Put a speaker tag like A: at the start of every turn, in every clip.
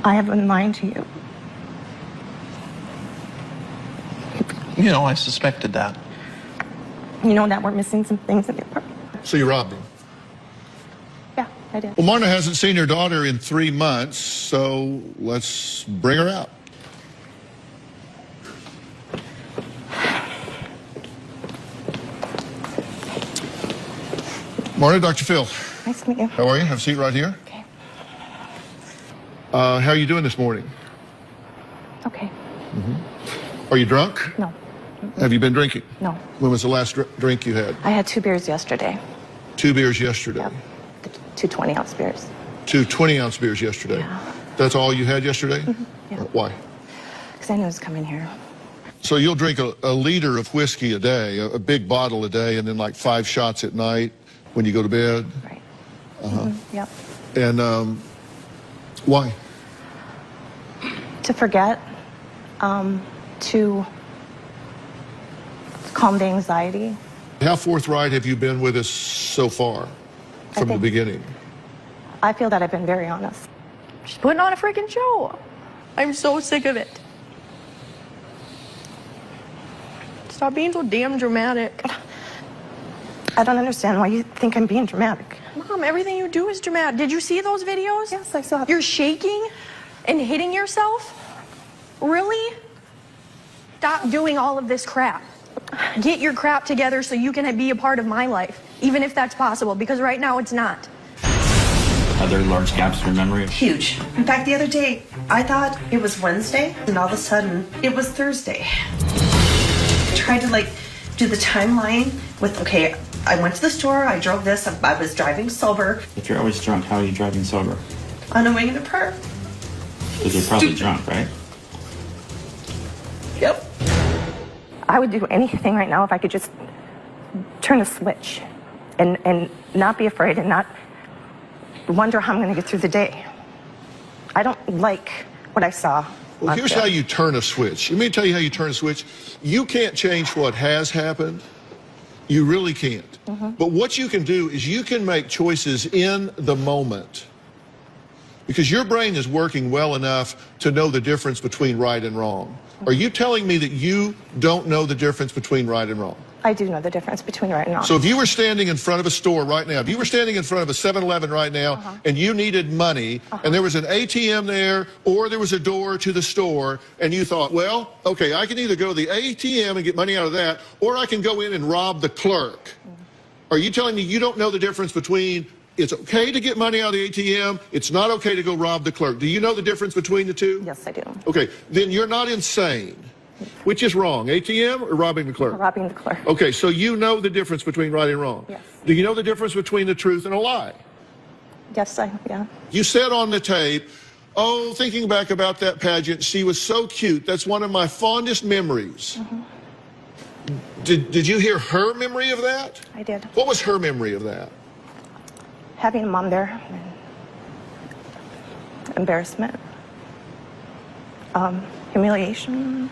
A: I have been lying to you.
B: You know, I suspected that.
A: You know that we're missing some things in the apartment.
C: So you robbed him?
A: Yeah, I did.
C: Well, Marna hasn't seen her daughter in 3 months, so let's bring her out. Marna, Dr. Phil.
A: Nice to meet you.
C: How are you? Have a seat right here.
A: Okay.
C: How are you doing this morning?
A: Okay.
C: Are you drunk?
A: No.
C: Have you been drinking?
A: No.
C: When was the last drink you had?
A: I had 2 beers yesterday.
C: 2 beers yesterday.
A: Yep. 2 20-ounce beers.
C: 2 20-ounce beers yesterday.
A: Yeah.
C: That's all you had yesterday?
A: Yeah.
C: Why?
A: Because I knew it was coming here.
C: So you'll drink a liter of whiskey a day, a big bottle a day, and then like 5 shots at night when you go to bed?
A: Right.
C: Uh-huh.
A: Yep.
C: And why?
A: To forget, to calm the anxiety.
C: How forthright have you been with us so far from the beginning?
A: I feel that I've been very honest.
D: She's putting on a freaking show. I'm so sick of it. Stop being so damn dramatic.
A: I don't understand why you think I'm being dramatic.
D: Mom, everything you do is dramatic. Did you see those videos?
A: Yes, I saw.
D: You're shaking and hitting yourself? Really? Stop doing all of this crap. Get your crap together so you can be a part of my life, even if that's possible, because right now it's not.
E: Are there large gaps in your memory?
F: Huge. In fact, the other day, I thought it was Wednesday, and all of a sudden, it was Thursday. I tried to, do the timeline with, okay, I went to the store, I drove this, I was driving sober.
E: If you're always drunk, how are you driving sober?
F: On a wing and a prayer.
E: Because you're probably drunk, right?
F: Yep.
A: I would do anything right now if I could just turn a switch and not be afraid and not wonder how I'm going to get through the day. I don't like what I saw.
C: Well, here's how you turn a switch. Let me tell you how you turn a switch. You can't change what has happened. You really can't. But what you can do is you can make choices in the moment. Because your brain is working well enough to know the difference between right and wrong. Are you telling me that you don't know the difference between right and wrong?
A: I do know the difference between right and wrong.
C: So if you were standing in front of a store right now, if you were standing in front of a 7-Eleven right now and you needed money and there was an ATM there or there was a door to the store and you thought, well, okay, I can either go to the ATM and get money out of that or I can go in and rob the clerk. Are you telling me you don't know the difference between it's okay to get money out of the ATM, it's not okay to go rob the clerk? Do you know the difference between the two?
A: Yes, I do.
C: Okay, then you're not insane. Which is wrong, ATM or robbing the clerk?
A: Robbing the clerk.
C: Okay, so you know the difference between right and wrong.
A: Yes.
C: Do you know the difference between the truth and a lie?
A: Yes, yeah.
C: You said on the tape, oh, thinking back about that pageant, she was so cute. That's one of my fondest memories. Did you hear her memory of that?
A: I did.
C: What was her memory of that?
A: Having a mom there. Embarrassment. Humiliation.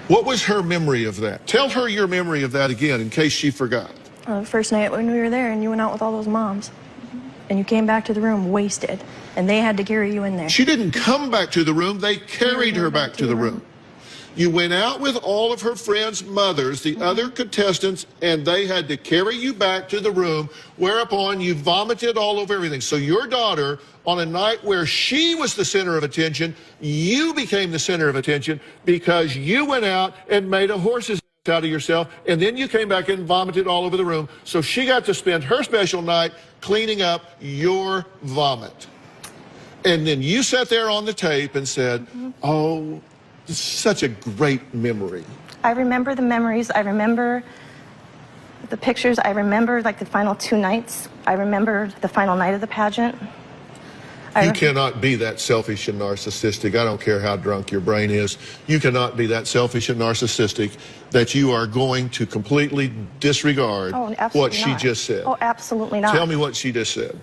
C: What was her memory of that? Tell her your memory of that again in case she forgot.
D: The first night when we were there and you went out with all those moms. And you came back to the room wasted. And they had to carry you in there.
C: She didn't come back to the room. They carried her back to the room. You went out with all of her friends' mothers, the other contestants, and they had to carry you back to the room, whereupon you vomited all over everything. So your daughter, on a night where she was the center of attention, you became the center of attention because you went out and made a horse's ass out of yourself, and then you came back and vomited all over the room. So she got to spend her special night cleaning up your vomit. And then you sat there on the tape and said, oh, such a great memory.
A: I remember the memories. I remember the pictures. I remember the final 2 nights. I remember the final night of the pageant.
C: You cannot be that selfish and narcissistic. I don't care how drunk your brain is. You cannot be that selfish and narcissistic that you are going to completely disregard what she just said.
A: Oh, absolutely not.
C: Tell me what she just said.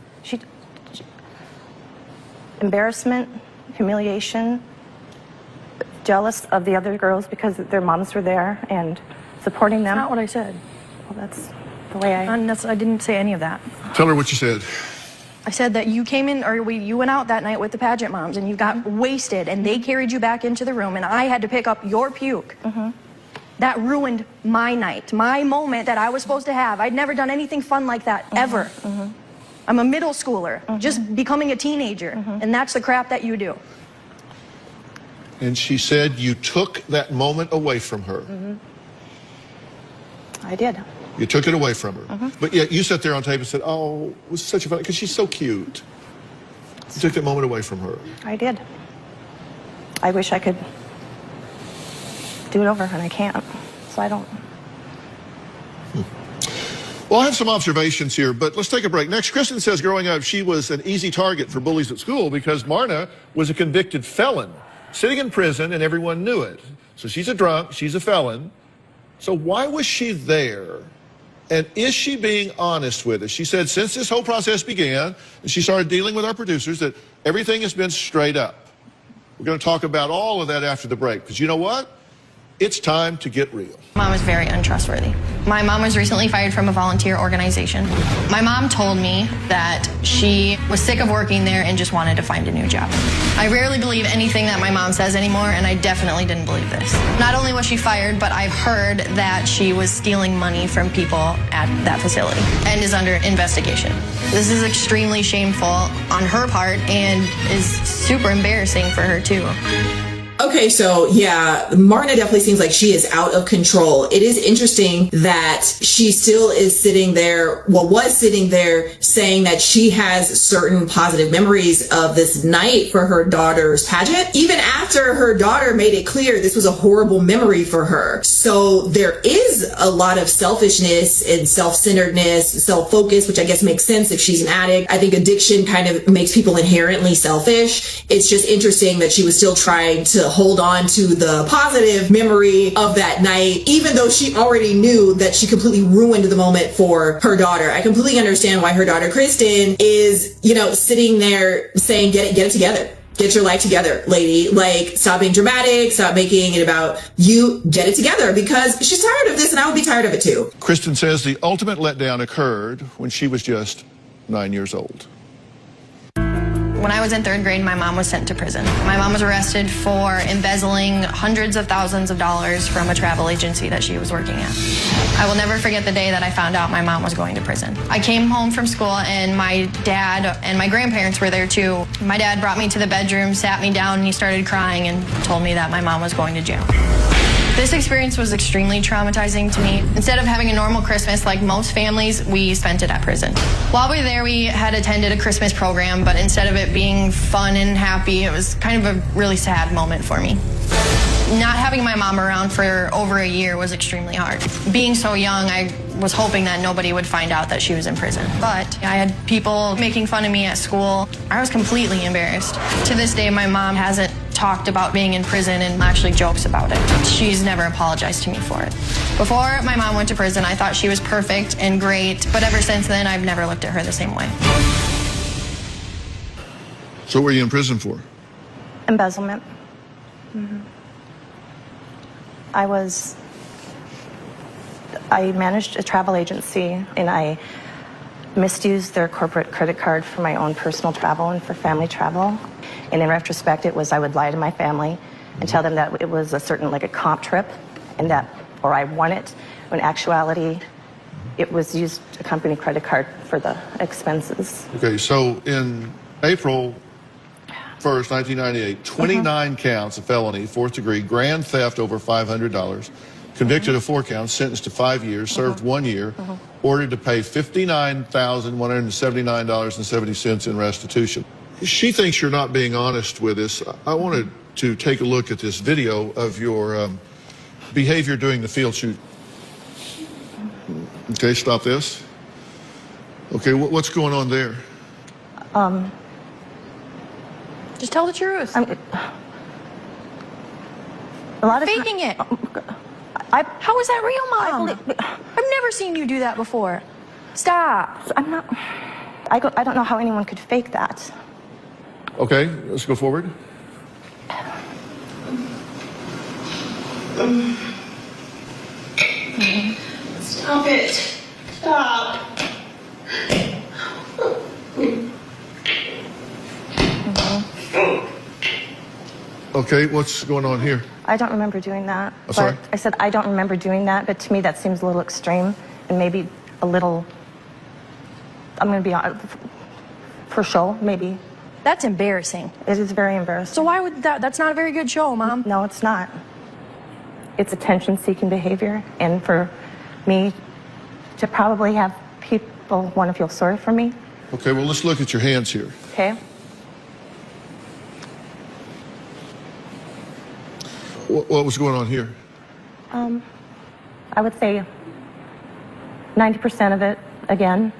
A: Embarrassment, humiliation, jealous of the other girls because their moms were there and supporting them.
D: That's not what I said.
A: Well, that's the way
D: I didn't say any of that.
C: Tell her what you said.
D: I said that you came in, or you went out that night with the pageant moms and you got wasted and they carried you back into the room and I had to pick up your puke. That ruined my night, my moment that I was supposed to have. I'd never done anything fun like that, ever. I'm a middle schooler, just becoming a teenager, and that's the crap that you do.
C: And she said you took that moment away from her.
A: I did.
C: You took it away from her. But yet you sat there on tape and said, oh, it was such a fun, because she's so cute. You took that moment away from her.
A: I did. I wish I could do it over, and I can't. So I don't.
C: Well, I have some observations here, but let's take a break. Next, Kristen says growing up, she was an easy target for bullies at school because Marna was a convicted felon, sitting in prison, and everyone knew it. So she's a drunk, she's a felon. So why was she there? And is she being honest with us? She said since this whole process began, and she started dealing with our producers, that everything has been straight up. We're going to talk about all of that after the break, because you know what? It's time to get real.
D: Mom was very untrustworthy. My mom was recently fired from a volunteer organization. My mom told me that she was sick of working there and just wanted to find a new job. I rarely believe anything that my mom says anymore, and I definitely didn't believe this. Not only was she fired, but I've heard that she was stealing money from people at that facility and is under investigation. This is extremely shameful on her part and is super embarrassing for her too.
G: Okay, so yeah, Marna definitely seems like she is out of control. It is interesting that she still is sitting there, was sitting there saying that she has certain positive memories of this night for her daughter's pageant, even after her daughter made it clear this was a horrible memory for her. So there is a lot of selfishness and self-centeredness, self-focus, which I guess makes sense if she's an addict. I think addiction kind of makes people inherently selfish. It's just interesting that she was still trying to hold on to the positive memory of that night, even though she already knew that she completely ruined the moment for her daughter. I completely understand why her daughter Kristen is, sitting there saying, get it together. Get your life together, lady. Like, stop being dramatic, stop making it about you, get it together, because she's tired of this and I would be tired of it too.
C: Kristen says the ultimate letdown occurred when she was just 9 years old.
D: When I was in 3rd grade, my mom was sent to prison. My mom was arrested for embezzling hundreds of thousands of dollars from a travel agency that she was working at. I will never forget the day that I found out my mom was going to prison. I came home from school and my dad and my grandparents were there too. My dad brought me to the bedroom, sat me down, and he started crying and told me that my mom was going to jail. This experience was extremely traumatizing to me. Instead of having a normal Christmas like most families, we spent it at prison. While we were there, we had attended a Christmas program, but instead of it being fun and happy, it was kind of a really sad moment for me. Not having my mom around for over a year was extremely hard. Being so young, I was hoping that nobody would find out that she was in prison. But I had people making fun of me at school. I was completely embarrassed. To this day, my mom hasn't talked about being in prison and actually jokes about it. She's never apologized to me for it. Before my mom went to prison, I thought she was perfect and great, but ever since then, I've never looked at her the same way.
C: So what were you in prison for?
A: Embezzlement. I managed a travel agency and I misused their corporate credit card for my own personal travel and for family travel. And in retrospect, I would lie to my family and tell them that it was like a comp trip and or I won it. When in actuality, it was used a company credit card for the expenses.
C: Okay, so in April 1st, 1998, 29 counts of felony, 4th degree, grand theft over $500, convicted of 4 counts, sentenced to 5 years, served 1 year, ordered to pay $59,179.70 in restitution. She thinks you're not being honest with us. I wanted to take a look at this video of your behavior during the field shoot. Okay, stop this. Okay, what's going on there?
D: Just tell the truth.
A: A lot of
D: Faking it. How is that real, Mom? I've never seen you do that before. Stop.
A: I don't know how anyone could fake that.
C: Okay, let's go forward.
F: Stop it. Stop.
C: Okay, what's going on here?
A: I don't remember doing that.
C: I'm sorry?
A: But I said I don't remember doing that, but to me that seems a little extreme and maybe a little, I'm going to be honest, for show, maybe.
D: That's embarrassing.
A: It is very embarrassing.
D: So why would that's not a very good show, Mom?
A: No, it's not. It's attention-seeking behavior, and for me to probably have people want to feel sorry for me.
C: Okay, well, let's look at your hands here.
A: Okay.
C: What was going on here?
A: I would say 90% of it, again,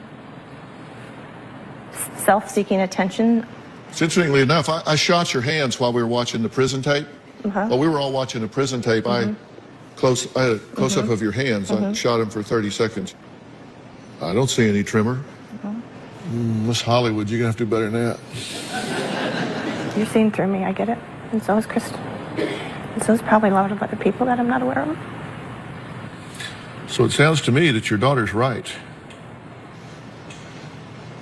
A: self-seeking attention.
C: It's interestingly enough, I shot your hands while we were watching the prison tape. While we were all watching the prison tape, I had a close-up of your hands. I shot them for 30 seconds. I don't see any tremor. Miss Hollywood, you're going to have to do better than that.
A: You're seeing through me, I get it. And so is Kristen. And so is probably a lot of other people that I'm not aware of.
C: So it sounds to me that your daughter's right.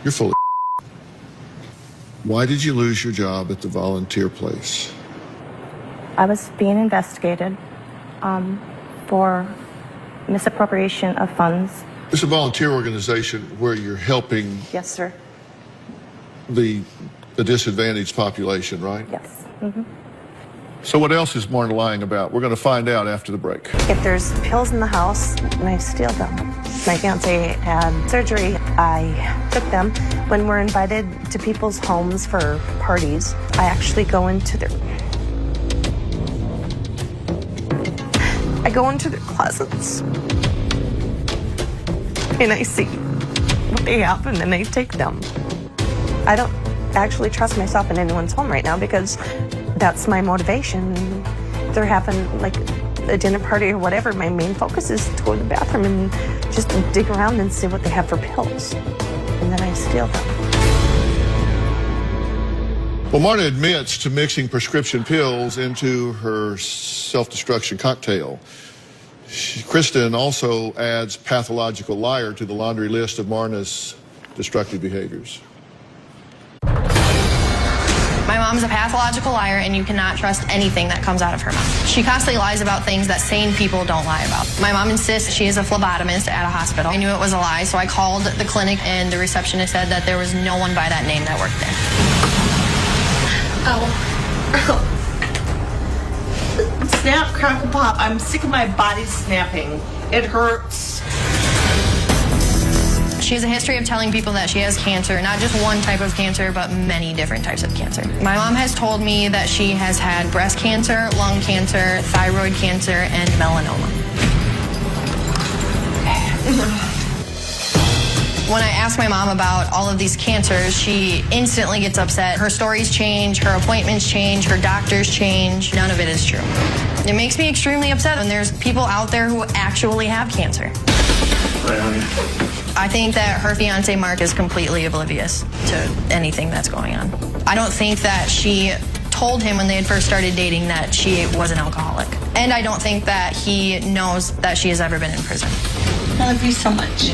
C: You're full of Why did you lose your job at the volunteer place?
A: I was being investigated for misappropriation of funds.
C: It's a volunteer organization where you're helping
A: Yes, sir.
C: the disadvantaged population, right?
A: Yes.
C: So what else is Marna lying about? We're going to find out after the break.
F: If there's pills in the house, and I steal them. My fiance had surgery. I took them. When we're invited to people's homes for parties, I actually go into their closets. And I see what they have, and then I take them. I don't actually trust myself in anyone's home right now because that's my motivation. They're having like a dinner party or whatever. My main focus is to go to the bathroom and just dig around and see what they have for pills. And then I steal them.
C: Well, Marna admits to mixing prescription pills into her self-destruction cocktail. Kristen also adds pathological liar to the laundry list of Marna's destructive behaviors.
D: My mom's a pathological liar, and you cannot trust anything that comes out of her mouth. She constantly lies about things that sane people don't lie about. My mom insists she is a phlebotomist at a hospital. I knew it was a lie, so I called the clinic, and the receptionist said that there was no one by that name that worked there.
F: Ow. Snap, crackle, pop. I'm sick of my body snapping. It hurts.
D: She has a history of telling people that she has cancer, not just one type of cancer, but many different types of cancer. My mom has told me that she has had breast cancer, lung cancer, thyroid cancer, and melanoma. When I ask my mom about all of these cancers, she instantly gets upset. Her stories change, her appointments change, her doctors change. None of it is true. It makes me extremely upset when there's people out there who actually have cancer.
E: Right, honey.
D: I think that her fiance Mark is completely oblivious to anything that's going on. I don't think that she told him when they had first started dating that she was an alcoholic. And I don't think that he knows that she has ever been in prison.
F: I love you so much.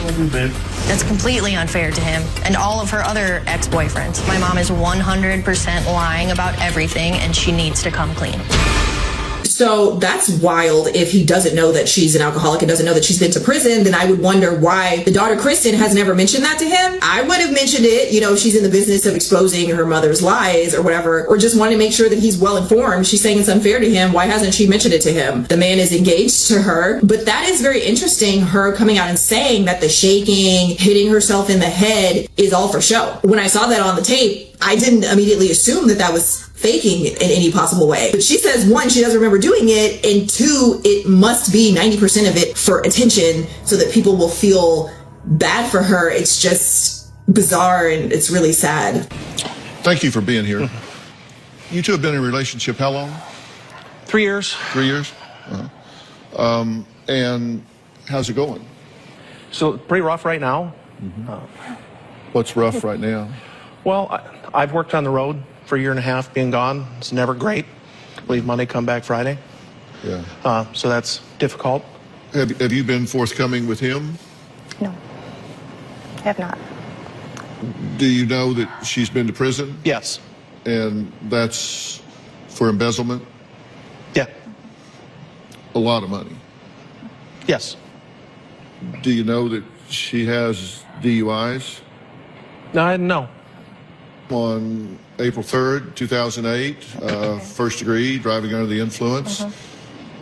D: That's completely unfair to him and all of her other ex-boyfriends. My mom is 100% lying about everything, and she needs to come clean.
G: So that's wild. If he doesn't know that she's an alcoholic and doesn't know that she's been to prison, then I would wonder why the daughter Kristen has never mentioned that to him. I would have mentioned it, you know, she's in the business of exposing her mother's lies or whatever, or just wanted to make sure that he's well informed. She's saying it's unfair to him. Why hasn't she mentioned it to him? The man is engaged to her. But that is very interesting, her coming out and saying that the shaking, hitting herself in the head is all for show. When I saw that on the tape, I didn't immediately assume that that was faking in any possible way. But she says, one, she doesn't remember doing it, and two, it must be 90% of it for attention so that people will feel bad for her. It's just bizarre, and it's really sad.
C: Thank you for being here. You two have been in a relationship how long?
B: 3 years.
C: 3 years? And how's it going?
B: So pretty rough right now.
C: What's rough right now?
B: Well, I've worked on the road for a year and a half, being gone. It's never great. Leave Monday, come back Friday.
C: Yeah.
B: So that's difficult.
C: Have you been forthcoming with him?
A: No, I have not.
C: Do you know that she's been to prison?
B: Yes.
C: And that's for embezzlement?
B: Yeah.
C: A lot of money.
B: Yes.
C: Do you know that she has DUIs?
B: No, I didn't know.
C: On April 3rd, 2008, first degree, driving under the influence.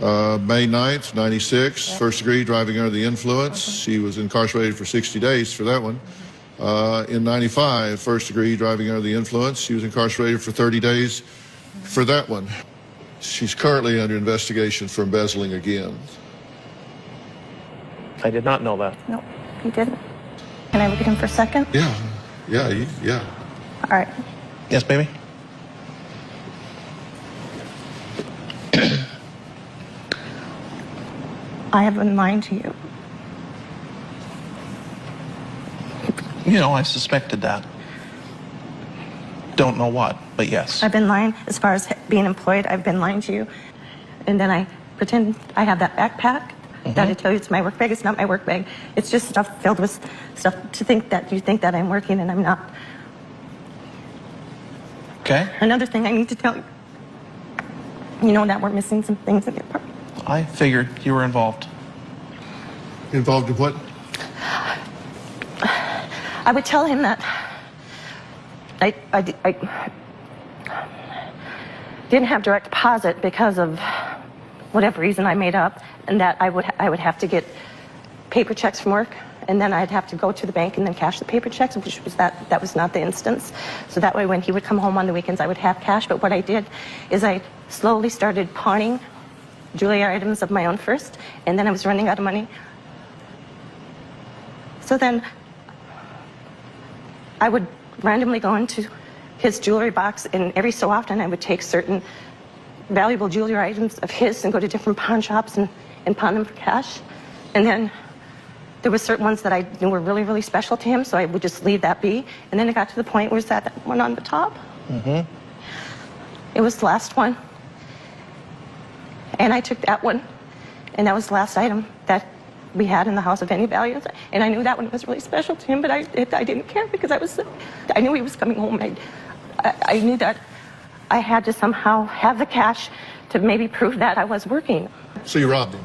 C: May 9th, 96, first degree, driving under the influence. She was incarcerated for 60 days for that one. In 95, first degree, driving under the influence. She was incarcerated for 30 days for that one. She's currently under investigation for embezzling again.
B: I did not know that.
A: No, he didn't. Can I look at him for a second?
C: Yeah.
A: All right.
B: Yes, baby?
A: I have been lying to you.
B: You know, I suspected that. Don't know what, but yes.
A: I've been lying as far as being employed. I've been lying to you. And then I pretend I have that backpack that I tell you it's my work bag. It's not my work bag. It's just stuff filled with stuff to think that you think that I'm working and I'm not.
B: Okay.
A: Another thing I need to tell you. You know that we're missing some things in the apartment.
B: I figured you were involved.
C: Involved in what?
A: I would tell him that I didn't have direct deposit because of whatever reason I made up, and that I would have to get paper checks from work, and then I'd have to go to the bank and then cash the paper checks, which was that was not the instance. So that way, when he would come home on the weekends, I would have cash. But what I did is I slowly started pawning jewelry items of my own first, and then I was running out of money. So then I would randomly go into his jewelry box, and every so often I would take certain valuable jewelry items of his and go to different pawn shops and pawn them for cash. And then there were certain ones that I knew were really, really special to him, so I would just leave that be. And then it got to the point where it was that one on the top. It was the last one. And I took that one, and that was the last item that we had in the house of any value. And I knew that one was really special to him, but I didn't care because I knew he was coming home. I knew that I had to somehow have the cash to maybe prove that I was working.
C: So you robbed him?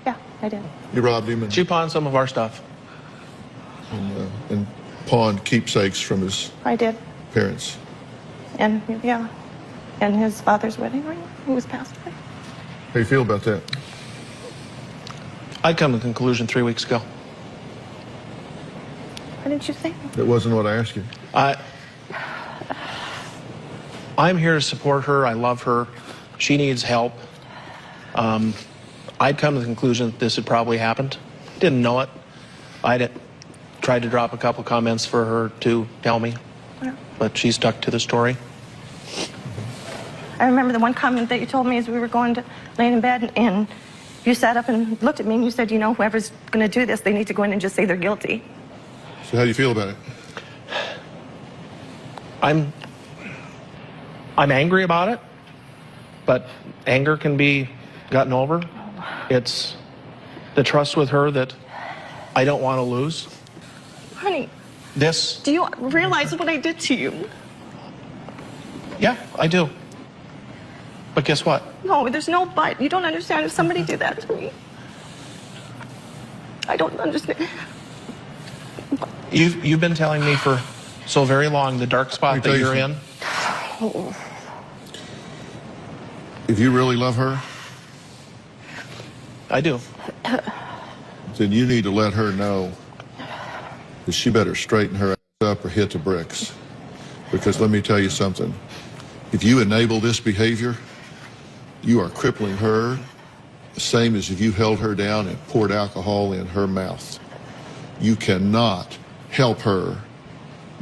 A: Yeah, I did.
C: You robbed him
B: She pawned some of our stuff.
C: and pawned keepsakes from his
A: I did.
C: parents.
A: And yeah, and his father's wedding ring, who was passed away.
C: How do you feel about that?
B: I'd come to the conclusion 3 weeks ago.
A: Why didn't you say?
C: That wasn't what I asked you.
B: I'm here to support her. I love her. She needs help. I'd come to the conclusion that this had probably happened. Didn't know it. I'd tried to drop a couple comments for her to tell me, but she stuck to the story.
A: I remember the one comment that you told me as we were going to laying in bed, and you sat up and looked at me and you said, you know, whoever's going to do this, they need to go in and just say they're guilty.
C: So how do you feel about it?
B: I'm angry about it, but anger can be gotten over. It's the trust with her that I don't want to lose.
A: Honey,
B: This,
A: do you realize what I did to you?
B: yeah, I do. But guess what?
A: No, there's no but. You don't understand if somebody did that to me. I don't understand.
B: You've been telling me for so very long the dark spot that you're in.
C: If you really love her,
B: I do.
C: then you need to let her know that she better straighten her ass up or hit the bricks. Because let me tell you something. If you enable this behavior, you are crippling her the same as if you held her down and poured alcohol in her mouth. You cannot help her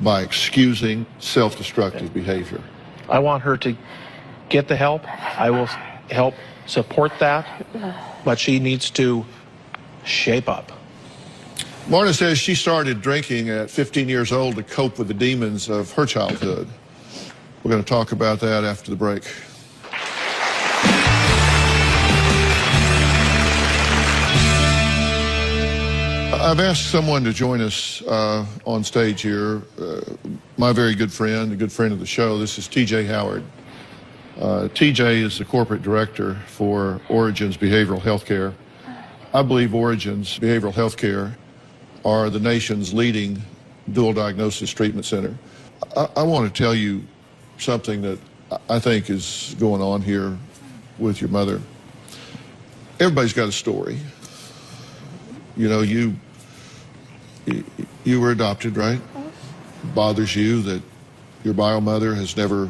C: by excusing self-destructive behavior.
B: I want her to get the help. I will help support that, but she needs to shape up.
C: Marna says she started drinking at 15 years old to cope with the demons of her childhood. We're going to talk about that after the break. I've asked someone to join us on stage here, my very good friend, a good friend of the show. This is T.J. Howard. TJ is the corporate director for Origins Behavioral Healthcare. I believe Origins Behavioral Healthcare are the nation's leading dual diagnosis treatment center. I want to tell you something that I think is going on here with your mother. Everybody's got a story. You know, you were adopted, right? Bothers you that your bio mother has never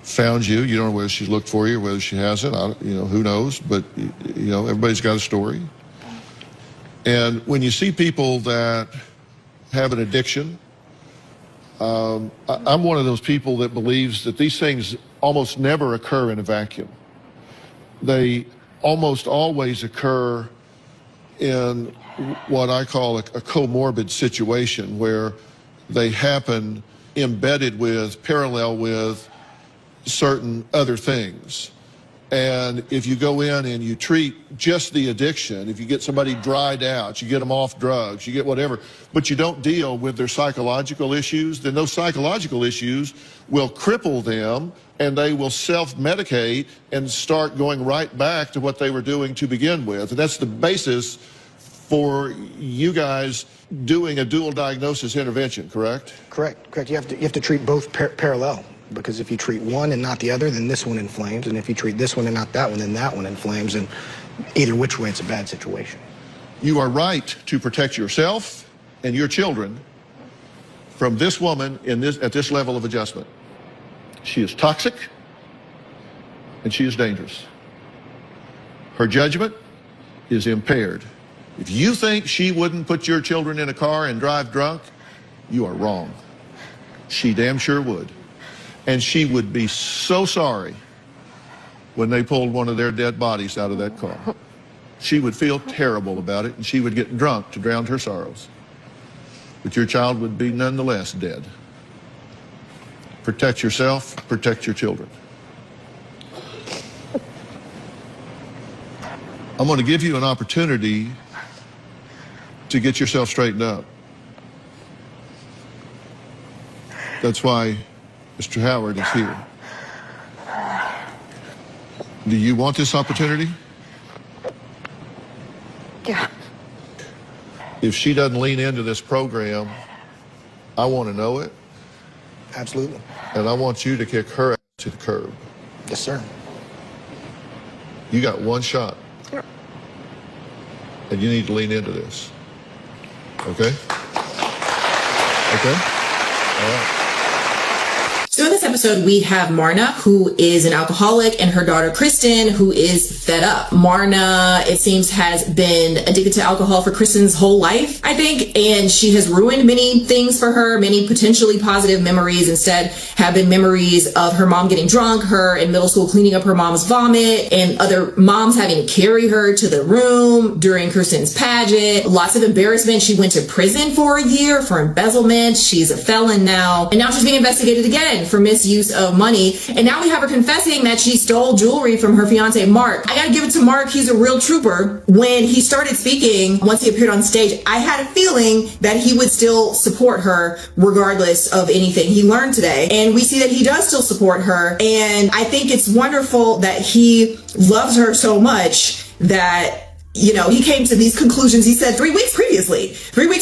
C: found you. You don't know whether she's looked for you or whether she hasn't. Who knows? But, everybody's got a story. And when you see people that have an addiction, I'm one of those people that believes that these things almost never occur in a vacuum. They almost always occur in what I call a comorbid situation, where they happen embedded with, parallel with certain other things. And if you go in and you treat just the addiction, if you get somebody dried out, you get them off drugs, you get whatever, but you don't deal with their psychological issues, then those psychological issues will cripple them, and they will self-medicate and start going right back to what they were doing to begin with. And that's the basis for you guys doing a dual diagnosis intervention, correct?
H: Correct. You have to treat both parallel. Because if you treat one and not the other, then this one inflames. And if you treat this one and not that one, then that one inflames. And either which way, it's a bad situation.
C: You are right to protect yourself and your children from this woman at this level of adjustment. She is toxic and she is dangerous. Her judgment is impaired. If you think she wouldn't put your children in a car and drive drunk, you are wrong. She damn sure would. And she would be so sorry when they pulled one of their dead bodies out of that car. She would feel terrible about it, and she would get drunk to drown her sorrows. But your child would be nonetheless dead. Protect yourself, protect your children. I'm going to give you an opportunity to get yourself straightened up. That's why Mr. Howard is here. Do you want this opportunity?
A: Yeah.
C: If she doesn't lean into this program, I want to know it.
H: Absolutely.
C: And I want you to kick her ass to the curb.
H: Yes, sir.
C: You got one shot.
A: Yeah.
C: And you need to lean into this. Okay? Okay? All right.
G: So in this episode, we have Marna, who is an alcoholic, and her daughter, Kristen, who is fed up. Marna, it seems, has been addicted to alcohol for Kristen's whole life, I think, and she has ruined many things for her. Many potentially positive memories instead have been memories of her mom getting drunk, her in middle school cleaning up her mom's vomit, and other moms having to carry her to the room during Kristen's pageant. Lots of embarrassment. She went to prison for a year for embezzlement. She's a felon now, and now she's being investigated again for misuse of money. And now we have her confessing that she stole jewelry from her fiance, Mark. I gotta give it to Mark. He's a real trooper. When he started speaking, once he appeared on stage, I had a feeling that he would still support her regardless of anything he learned today. And we see that he does still support her. And I think it's wonderful that he loves her so much that, you know, he came to these conclusions. He said 3 weeks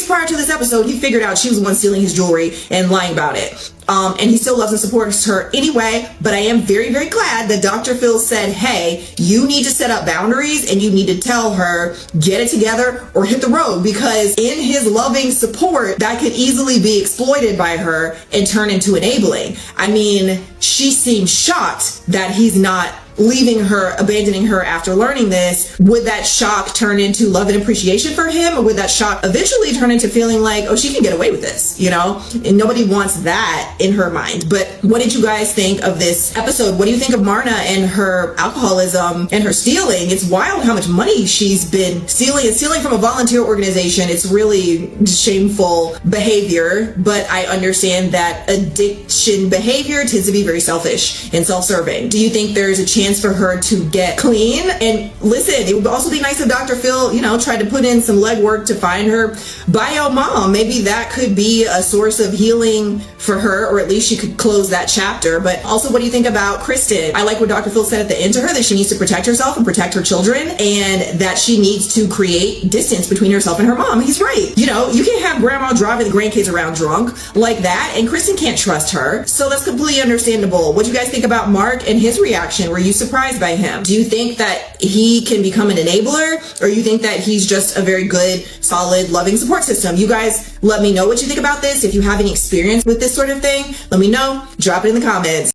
G: prior to this episode, he figured out she was the one stealing his jewelry and lying about it. And he still loves and supports her anyway. But I am very, very glad that Dr. Phil said, hey, you need to set up boundaries and you need to tell her, get it together or hit the road. Because in his loving support, that could easily be exploited by her and turn into enabling. I mean, she seems shocked that he's not leaving her, abandoning her after learning this. Would that shock turn into love and appreciation for him? Or would that shock eventually turn into feeling like, oh, she can get away with this, you know? And nobody wants that in her mind. But what did you guys think of this episode? What do you think of Marna and her alcoholism and her stealing? It's wild how much money she's been stealing, and stealing from a volunteer organization. It's really shameful behavior, but I understand that addiction behavior tends to be very selfish and self-serving. Do you think there's a chance chance for her to get clean. And listen, it would also be nice if Dr. Phil, tried to put in some legwork to find her bio mom. Maybe that could be a source of healing for her, or at least she could close that chapter. But also, what do you think about Kristen? I like what Dr. Phil said at the end to her, that she needs to protect herself and protect her children, and that she needs to create distance between herself and her mom. He's right. You can't have grandma driving the grandkids around drunk like that, and Kristen can't trust her. So that's completely understandable. What do you guys think about Mark and his reaction? Were you surprised by him? Do you think that he can become an enabler, or you think that he's just a very good, solid, loving support system? You guys let me know what you think about this. If you have any experience with this sort of thing, let me know. Drop it in the comments.